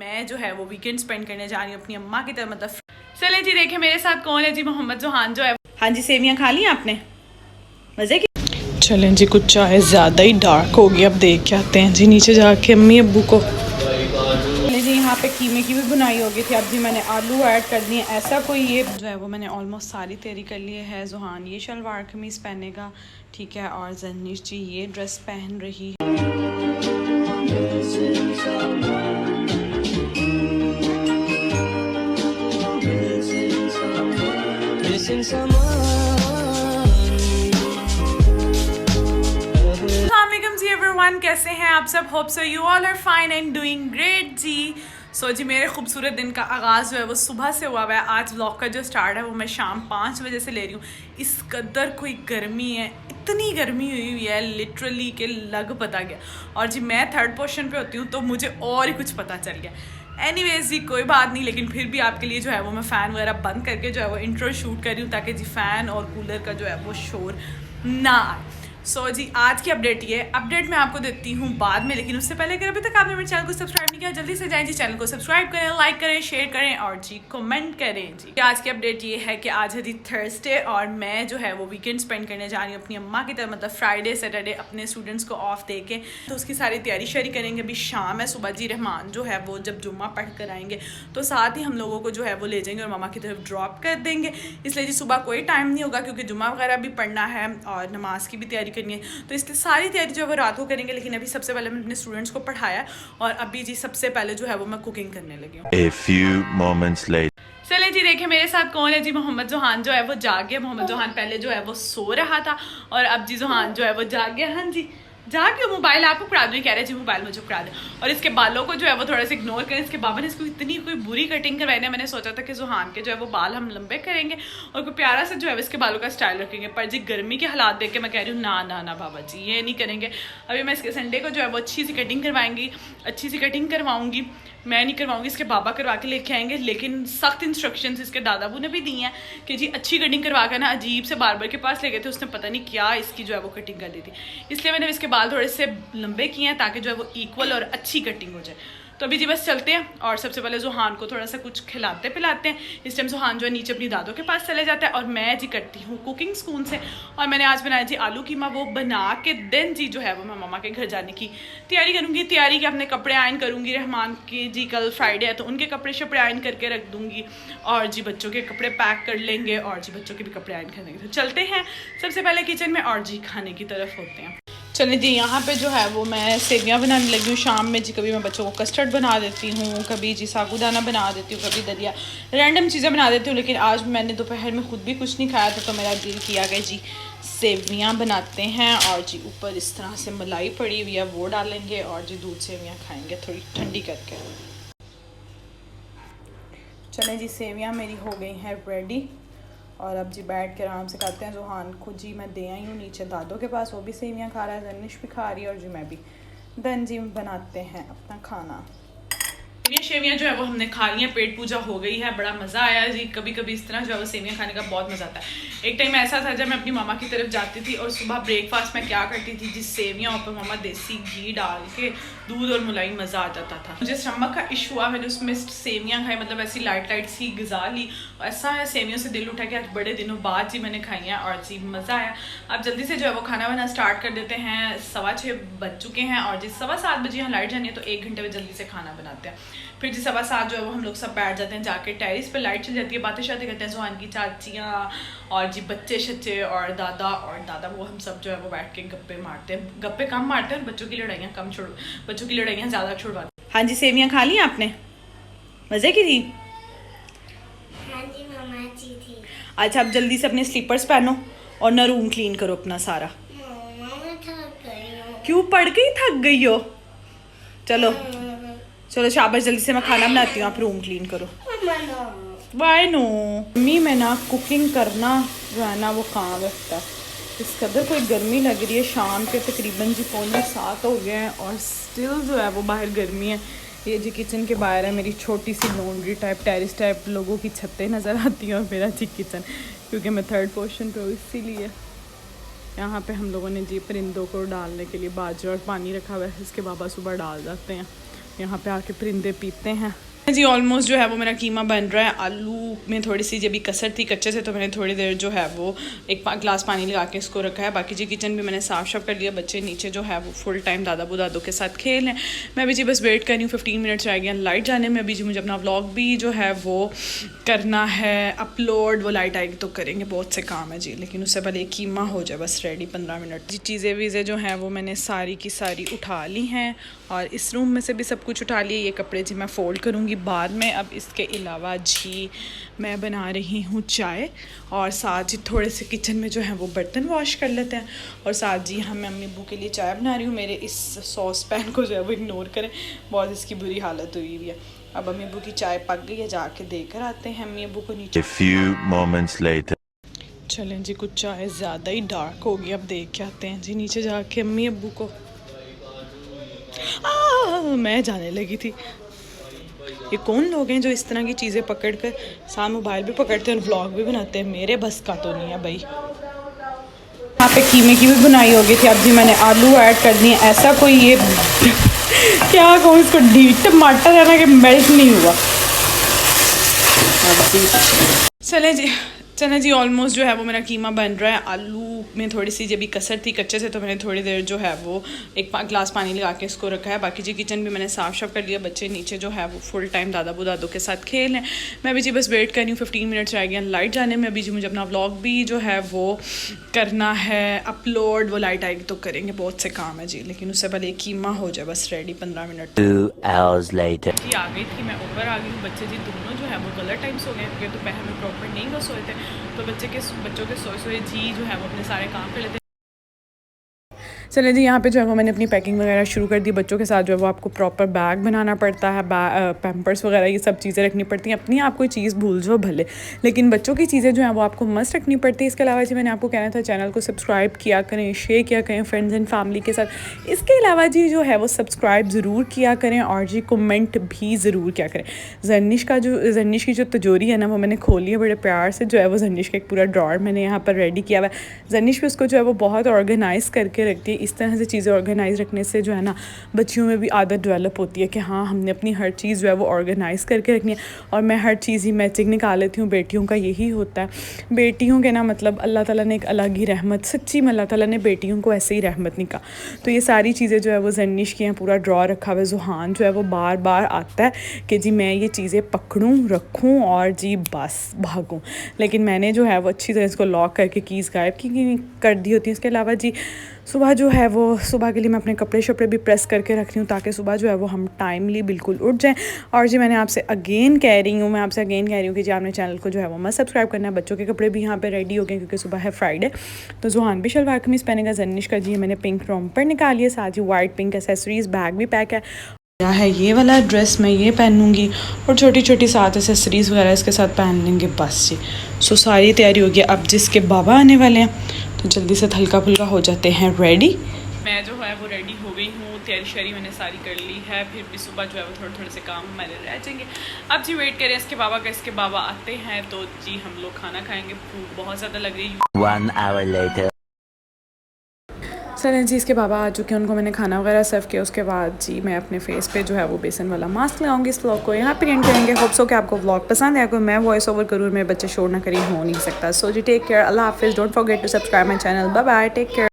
मैं जो है वो वीकेंड स्पेंड करने जा रही हूँ अपनी अम्मा की तरफ। मतलब चले जी देखें मेरे साथ कौन है जी। मोहम्मद जोहान जो है। हाँ जी, सेवियाँ खा ली आपने? मज़े की। चलें जी, कुछ चाय ज़्यादा ही डार्क होगी, अब देख के आते हैं जी नीचे जाके अम्मी अब्बू को। चले जी, यहाँ पे कीमे की भी बुनाई हो गई थी। अब जी मैंने आलू ऐड कर दिए। ऐसा कोई ये जो है वो मैंने ऑलमोस्ट सारी तैयारी कर ली है। जोहान ये शलवार कमीज़ पहनेगा, ठीक है, और जन्निश जी ये ड्रेस पहन रही है। एवरीवन, कैसे हैं आप सब? Hope so you all are fine and doing great जी। सो जी मेरे खूबसूरत दिन का आगाज़ जो है वो सुबह से हुआ है। आज व्लॉग का जो स्टार्ट है वो मैं शाम 5 बजे से ले रही हूँ। इस कदर कोई गर्मी है, इतनी गर्मी हुई है लिटरली कि लग पता गया। और जी मैं थर्ड पोर्शन पे होती हूँ तो मुझे और ही कुछ पता चल गया। एनीवेज जी कोई बात नहीं, लेकिन फिर भी आपके लिए जो है वो मैं फ़ैन वगैरह बंद करके जो है वो इंट्रो शूट कर रही हूँ ताकि जी फ़ैन और कूलर का जो है वो शोर ना आए। सो जी आज की अपडेट ये अपडेट मैं आपको देती हूँ बाद में, लेकिन उससे पहले अगर अभी तक आपने मेरे चैनल को सब्सक्राइब नहीं किया जल्दी से जाएं जी, चैनल को सब्सक्राइब करें, लाइक करें, शेयर करें और जी कमेंट करें जी। आज की अपडेट ये है कि आज है जी थर्सडे और मैं जो है वो वीकेंड स्पेंड करने जा रही हूँ अपनी अम्मा की तरफ। मतलब फ्राइडे सैटरडे अपने स्टूडेंट्स को ऑफ दे के, तो उसकी सारी तैयारी शेयर करेंगे। अभी शाम है, सुबह जी रहमान जो है वो जब जुम्मा पढ़ कर आएंगे तो साथ ही हम लोगों को जो है वो ले जाएंगे और मामा की तरफ ड्रॉप कर देंगे। इसलिए जी सुबह कोई टाइम नहीं होगा क्योंकि जुम्मा वगैरह भी पढ़ना है और नमाज की भी तैयारी करनी है, तो इसलिए सारी तैयारी जो है वो रात को करेंगे। लेकिन अभी सबसे पहले मैं अपने स्टूडेंट्स को पढ़ाया और अभी जी सबसे पहले जो है वो मैं कुकिंग करने लगी हूँ। A few moments later. चलें जी देखें मेरे साथ कौन है जी। मोहम्मद जोहान जो है वो जाग गया। मोहम्मद जोहान पहले जो है वो सो रहा था और अब जी जोहान जो है वो जाग गया। हाँ जी जाग गया। मोबाइल आपको पकड़ा दो, कह रहे जी मोबाइल मुझे पकड़ा दे। और इसके बालों को जो है वो थोड़ा सा इग्नोर करें। इसके बाबा ने इसको इतनी कोई बुरी कटिंग करवाई है। मैंने सोचा था कि जोहान के जो है वो बाल हम लंबे करेंगे और कोई प्यारा सा जो है इसके बालों का स्टाइल रखेंगे, पर जी गर्मी के हालात देख के मैं कह रही हूँ ना ना ना बाबा जी ये नहीं करेंगे। अभी मैं इसके संडे को जो है वो अच्छी सी कटिंग करवाएंगी, अच्छी सी कटिंग करवाऊंगी। मैं नहीं करवाऊंगी, इसके बाबा करवा के लेके आएंगे। लेकिन सख्त इंस्ट्रक्शंस इसके दादाबू ने भी दी हैं कि जी अच्छी कटिंग करवा कर ना। अजीब से बार्बर के पास ले गए थे, उसने पता नहीं क्या इसकी जो है वो कटिंग कर दी थी, इसलिए मैंने इसके बाल थोड़े से लंबे किए हैं ताकि जो है वो इक्वल और अच्छी कटिंग हो जाए। तो अभी जी बस चलते हैं और सबसे पहले जोहान को थोड़ा सा कुछ खिलाते पिलाते हैं। इस टाइम जोहान जो है नीचे अपनी दादों के पास चले जाता है और मैं जी करती हूँ कुकिंग स्कूल से। और मैंने आज बनाया जी आलू कीमा, वो बना के देन जी जो है वो मैं मामा के घर जाने की तैयारी करूँगी। तैयारी के अपने कपड़े आयन करूँगी। रहमान की जी कल फ्राइडे है तो उनके कपड़े शपड़े आयन करके रख दूँगी और जी बच्चों के कपड़े पैक कर लेंगे और जी बच्चों के भी कपड़े आयन कर लेंगे। तो चलते हैं सबसे पहले किचन में और जी खाने की तरफ होते हैं। चलिए जी यहाँ पे जो है वो मैं सेवियाँ बनाने लगी हूँ शाम में जी। कभी मैं बच्चों को कस्टर्ड बना देती हूँ, कभी जी साबूदाना बना देती हूँ, कभी दलिया, रैंडम चीज़ें बना देती हूँ। लेकिन आज मैंने दोपहर में खुद भी कुछ नहीं खाया था तो मेरा दिल किया गया जी सेवियाँ बनाते हैं। और जी ऊपर इस तरह से मलाई पड़ी हुई है वो डालेंगे और जी दूध सेवियाँ खाएँगे थोड़ी ठंडी करके। चलें जी सेवियाँ मेरी हो गई हैं रेडी और अब जी बैठ के आराम से खाते हैं। जोहान खुद जी मैं दे आई हूँ नीचे दादों के पास, वो भी सेवियाँ खा रहा है, जन्निश भी खा रही है और जी मैं भी। देन जी बनाते हैं अपना खाना। सेवियाँ शेवियाँ जो है वो हमने खा ली हैं, पेट पूजा हो गई है, बड़ा मज़ा आया जी। कभी कभी इस तरह जो है वो सेवियाँ खाने का बहुत मज़ा आता है। एक टाइम ऐसा था जब मैं अपनी मामा की तरफ जाती थी और सुबह ब्रेकफास्ट में क्या करती थी जी सेवियाँ ऊपर मामा देसी घी डाल के दूध और मलाई, मज़ा आ जाता था। मुझे स्टमक का इशू हुआ, मैंने उसमें सेवियाँ खाई, मतलब ऐसी लाइट लाइट सी ग़िज़ा ली। ऐसा है सेवियों से दिल उठा कि आज बड़े दिनों बाद जी मैंने खाई हैं और जी मज़ा आया। अब जल्दी से जो है वो खाना वाना स्टार्ट कर देते हैं। 6:15 बज चुके हैं और जी 7:15 बजे यहाँ लाइट जानी है तो 1 घंटे में जल्दी से खाना बनाते हैं। फिर जी 7:15 जो है वो हम लोग सब बैठ जाते हैं जाके टेरिस पे, लाइट चल जाती है, बातें शातें करते हैं। जोहान की चाचियाँ और जी बच्चे शच्चे और दादा वो हम सब जो है वो बैठ के गप्पे मारते हैं। गप्पे कम मारते हैं और बच्चों की लड़ाइयाँ कम बच्चों की लड़ाइयाँ ज़्यादा छुड़वाते हैं। हाँ जी सेवियाँ खा ली आपने? मज़े की थी? हाँ जी मामा जी थी। अच्छा अब जल्दी से अपने स्लीपर्स पहनो और ना रूम क्लीन करो अपना सारा। मामा मैं थक गई हूँ। क्यों पढ़ के ही थक गई हो? चलो चलो शाबाश, जल्दी से मैं खाना बनाती हूँ, आप रूम क्लीन करो। वाई नो मम्मी मैं ना कुकिंग करना जो है ना वो काम रखता है। इस कदर कोई गर्मी लग रही है, शाम के तकरीबन जी 6:45 हो गए हैं और स्टिल जो है वो बाहर गर्मी है। ये जी किचन के बाहर है मेरी छोटी सी लॉन्ड्री टाइप टेरिस टाइप लोगों की छतें नज़र आती हैं और मेरा जी किचन, क्योंकि मैं थर्ड पोर्शन पे हूँ इसीलिए। यहाँ पे हम लोगों ने जी परिंदों को डालने के लिए बाजरा और पानी रखा हुआ है, इसके बाबा सुबह डाल जाते हैं। यहाँ पे आके परिंदे पीते हैं जी। ऑलमोस्ट जो है वो मेरा कीमा बन रहा है। आलू में थोड़ी सी जब भी कसर थी कच्चे से, तो मैंने थोड़ी देर जो है वो एक गिलास पानी लगा के इसको रखा है। बाकी जी किचन भी मैंने साफ़ कर लिया। बच्चे नीचे जो है वो फुल टाइम दादो के साथ खेल हैं। मैं अभी जी बस वेट कर रही हूँ, 15 मिनट्स रह गए लाइट जाने में। अभी जी मुझे अपना व्लॉग भी जो है वो करना है अपलोड। वो लाइट आएगी तो करेंगे, बहुत से काम है जी, लेकिन उससे पहले कीमा हो जाए बस रेडी 15 मिनट जी। चीज़ें वीज़ें जो हैं वो मैंने सारी की सारी उठा ली हैं और इस रूम में से भी सब कुछ उठा लिया। ये कपड़े जी मैं फ़ोल्ड करूँगी बाद में। अब इसके अलावा जी मैं बना रही हूँ चाय और साथ जी थोड़े से किचन में जो है वो बर्तन वॉश कर लेते हैं। और साथ जी मैं अम्मी अब्बू के लिए चाय बना रही हूँ। मेरे इस सॉस पैन को जो है वो इग्नोर करें, बहुत इसकी बुरी हालत हुई हुई है। अब अम्मी अब्बू की चाय पक गई है, जाके देकर आते हैं अम्मी अब्बू को नीचे। A few moments later. चलें जी, कुछ चाय ज़्यादा ही डार्क होगी, अब देख के आते हैं जी नीचे जाके अम्मी अब्बू को। मैं जाने लगी थी। ये कौन लोग हैं जो इस तरह की चीज़ें पकड़ कर साथ मोबाइल भी पकड़ते हैं और व्लॉग भी बनाते हैं? मेरे बस का तो नहीं है भाई। यहाँ पे कीमे की भी बनाई होगी थी। अब जी मैंने आलू ऐड कर दिए। ऐसा कोई ये क्या कहूँ इसको, टमाटर है ना कि मेल्ट नहीं हुआ। चले जी ऑलमोस्ट जो है वो मेरा कीमा बन रहा है। आलू में थोड़ी सी जब भी कसर थी कच्चे से, तो मैंने थोड़ी देर जो है वो एक गिलास पानी लगा के इसको रखा है। बाकी जी किचन भी मैंने साफ़ कर लिया। बच्चे नीचे जो है वो फुल टाइम दादो के साथ खेल हैं। मैं अभी जी बस वेट कर रही हूँ, 15 मिनट्स रह गए लाइट जाने में। अभी जी मुझे अपना व्लॉग भी जो है वो करना है अपलोड। वो लाइट आएगी तो करेंगे, बहुत से काम है जी, लेकिन उससे पहले कीमा हो जाए बस रेडी 15 मिनट। 2 hours later. जी आ गई थी, मैं ऊपर आ गई हूँ। बच्चे जी दोनों जो है वो गलत टाइम सो गए, क्योंकि दोपहर में प्रॉपर नहीं वो सोए थे। तो बच्चों के सोए जी जो है वो अपने सारे काम कर लेते हैं। चले जी, यहाँ पे जो है वो मैंने अपनी पैकिंग वगैरह शुरू कर दी। बच्चों के साथ जो है वो आपको प्रॉपर बैग बनाना पड़ता है, पैम्पर्स वगैरह ये सब चीज़ें रखनी पड़ती हैं। अपनी आप कोई चीज़ भूल जाओ भले, लेकिन बच्चों की चीज़ें जो हैं वो आपको मस्त रखनी पड़ती है। इसके अलावा जी मैंने आपको कहना था चैनल को सब्सक्राइब किया करें, शेयर किया करें फ्रेंड्स एंड फैमिली के साथ। इसके अलावा जी जो है वो सब्सक्राइब ज़रूर किया करें और जी कमेंट भी ज़रूर किया करें। जर्निश की जो तिजोरी है ना वो मैंने खोली है बड़े प्यार से। जो है वो जर्निश का एक पूरा ड्रॉर मैंने यहाँ पर रेडी किया हुआ है। जर्निश भी उसको जो है वो बहुत ऑर्गेनाइज़ करके रखती है। इस तरह से चीज़ें ऑर्गेनाइज़ रखने से जो है ना बच्चियों में भी आदत डेवलप होती है कि हाँ हमने अपनी हर चीज़ जो है वो ऑर्गेनाइज़ करके रखनी है। और मैं हर चीज़ ही मैचिंग निकाल लेती हूँ। बेटियों का यही होता है। बेटियों के ना मतलब अल्लाह ताला ने एक अलग ही रहमत, सच्ची में अल्लाह ताला ने बेटियों को ऐसे ही रहमत नहीं कहा। तो ये सारी चीज़ें जो है वो जर्निश की हैं, पूरा ड्रॉ रखा हुआ है। जुहान जो है वो बार बार आता है कि जी मैं ये चीज़ें पकड़ूँ, रखूँ और जी बस भागूँ, लेकिन मैंने जो है वो अच्छी तरह इसको लॉक करके कीज़ गायब की कर दी होती है। इसके अलावा जी सुबह जो है वो सुबह के लिए मैं अपने कपड़े शपड़े भी प्रेस करके रख रही हूँ, ताकि सुबह जो है वो हम टाइमली बिल्कुल उठ जाएं। और जी मैं आपसे अगेन कह रही हूँ कि जी आपने चैनल को जो है वो मस्त सब्सक्राइब करना है। बच्चों के कपड़े भी यहाँ पे रेडी हो गए क्योंकि सुबह है फ्राइडे। तो जुहान भी शलवार कमीज़ पहनेगा। जर्निश का जी मैंने पिंक रोम्पर निकाली है, साथ ही वाइट पिंक एसेसरीज बैग भी पैक है। क्या है ये वाला ड्रेस मैं ये पहनूंगी और छोटी छोटी साथ एसेसरीज़ वगैरह इसके साथ पहन लेंगे बस जी। सो सारी तैयारी हो गई। अब जिसके बाबा आने वाले हैं तो जल्दी से हल्का फुल्का हो जाते हैं रेडी। मैं जो है वो रेडी हो गई हूँ, तैयारी शरी मैंने सारी कर ली है। फिर भी सुबह जो है वो थोड़े थोड़े से काम हमारे रह जाएंगे। अब जी वेट करें इसके बाबा का। इसके बाबा आते हैं तो जी हम लोग खाना खाएंगे। भूख बहुत ज़्यादा लग रही है। 1 hour later. सर जी इसके बाबा आ चुके हैं, उनको मैंने खाना वगैरह सर्व किया। उसके बाद जी मैं अपने फेस पे जो है वो बेसन वाला मास्क लगाऊंगी। इस व्लॉग को यहाँ पे एंड करेंगे। होप सो कि आपको व्लॉग पसंद है। कोई मैं वॉइस ओवर करूँ, मेरे बच्चे शोर ना करें, हो नहीं सकता। सो जी टेक केयर, अल्लाह हाफिज़। Don't forget to subscribe my channel. Bye bye, take care.